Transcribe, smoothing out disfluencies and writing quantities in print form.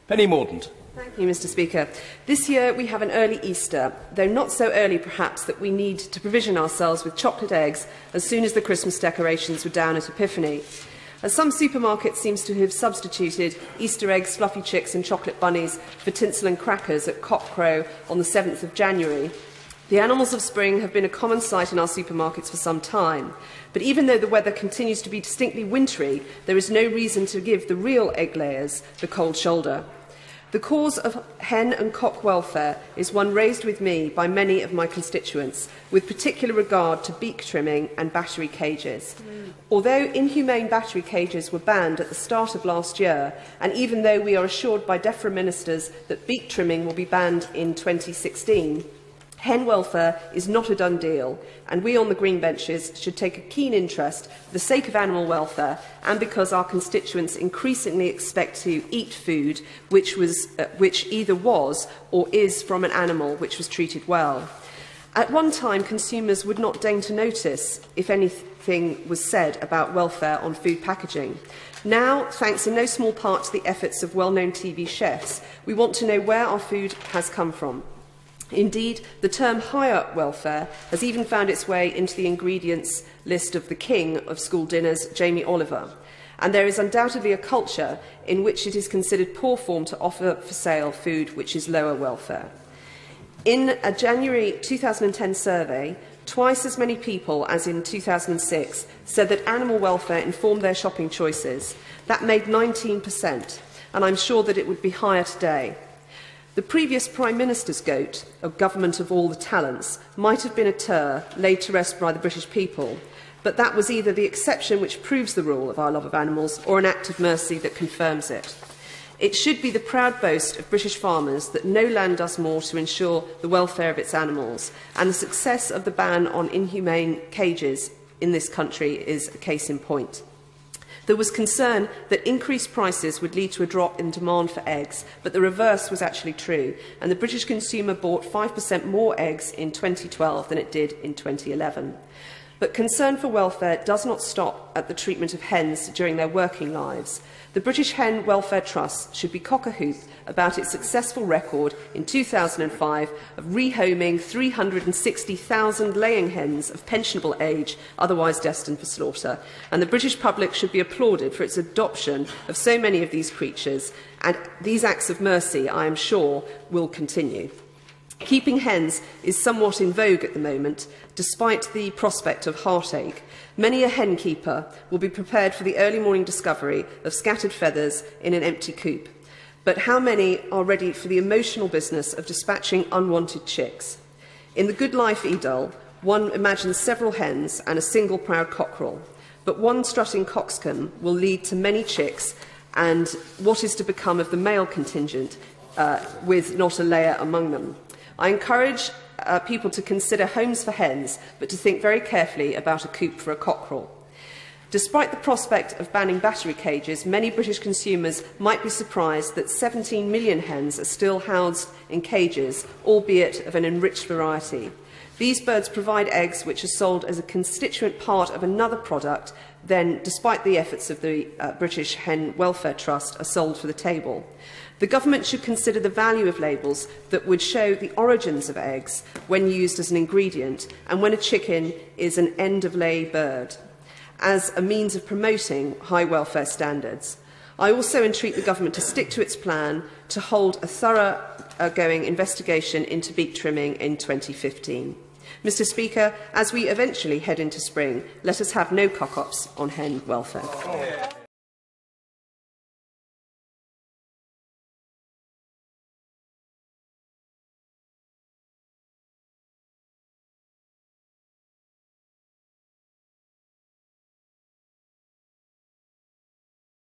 Penny Mordaunt. Thank you, Mr. Speaker. This year we have an early Easter, though not so early perhaps that we need to provision ourselves with chocolate eggs as soon as the Christmas decorations were down at Epiphany. As some supermarkets seem to have substituted Easter eggs, fluffy chicks and chocolate bunnies for tinsel and crackers at cockcrow on the 7th of January, the animals of spring have been a common sight in our supermarkets for some time. But even though the weather continues to be distinctly wintry, there is no reason to give the real egg layers the cold shoulder. The cause of hen and cock welfare is one raised with me by many of my constituents, with particular regard to beak trimming and battery cages. Although inhumane battery cages were banned at the start of last year, and even though we are assured by DEFRA ministers that beak trimming will be banned in 2016, hen welfare is not a done deal, and we on the green benches should take a keen interest for the sake of animal welfare and because our constituents increasingly expect to eat food which either was or is from an animal which was treated well. At one time, consumers would not deign to notice if anything was said about welfare on food packaging. Now, thanks in no small part to the efforts of well-known TV chefs, we want to know where our food has come from. Indeed, the term higher welfare has even found its way into the ingredients list of the king of school dinners, Jamie Oliver. And there is undoubtedly a culture in which it is considered poor form to offer for sale food which is lower welfare. In a January 2010 survey, twice as many people as in 2006 said that animal welfare informed their shopping choices. That made 19%, and I'm sure that it would be higher today. The previous Prime Minister's goat, a government of all the talents, might have been a tur laid to rest by the British people, but that was either the exception which proves the rule of our love of animals or an act of mercy that confirms it. It should be the proud boast of British farmers that no land does more to ensure the welfare of its animals, and the success of the ban on inhumane cages in this country is a case in point. There was concern that increased prices would lead to a drop in demand for eggs, but the reverse was actually true, and the British consumer bought 5% more eggs in 2012 than it did in 2011. But concern for welfare does not stop at the treatment of hens during their working lives. The British Hen Welfare Trust should be cock-a-hoop about its successful record in 2005 of rehoming 360,000 laying hens of pensionable age, otherwise destined for slaughter. And the British public should be applauded for its adoption of so many of these creatures, and these acts of mercy, I am sure, will continue. Keeping hens is somewhat in vogue at the moment, despite the prospect of heartache. Many a hen keeper will be prepared for the early morning discovery of scattered feathers in an empty coop. But how many are ready for the emotional business of dispatching unwanted chicks? In The Good Life idyll, one imagines several hens and a single proud cockerel, but one strutting coxcomb will lead to many chicks and what is to become of the male contingent with not a layer among them. I encourage people to consider homes for hens, but to think very carefully about a coop for a cockerel. Despite the prospect of banning battery cages, many British consumers might be surprised that 17 million hens are still housed in cages, albeit of an enriched variety. These birds provide eggs which are sold as a constituent part of another product, then, despite the efforts of the British Hen Welfare Trust, are sold for the table. The government should consider the value of labels that would show the origins of eggs when used as an ingredient and when a chicken is an end-of-lay bird, as a means of promoting high welfare standards. I also entreat the government to stick to its plan to hold a thorough-going investigation into beak trimming in 2015. Mr. Speaker, as we eventually head into spring, let us have no cock-ups on hen welfare.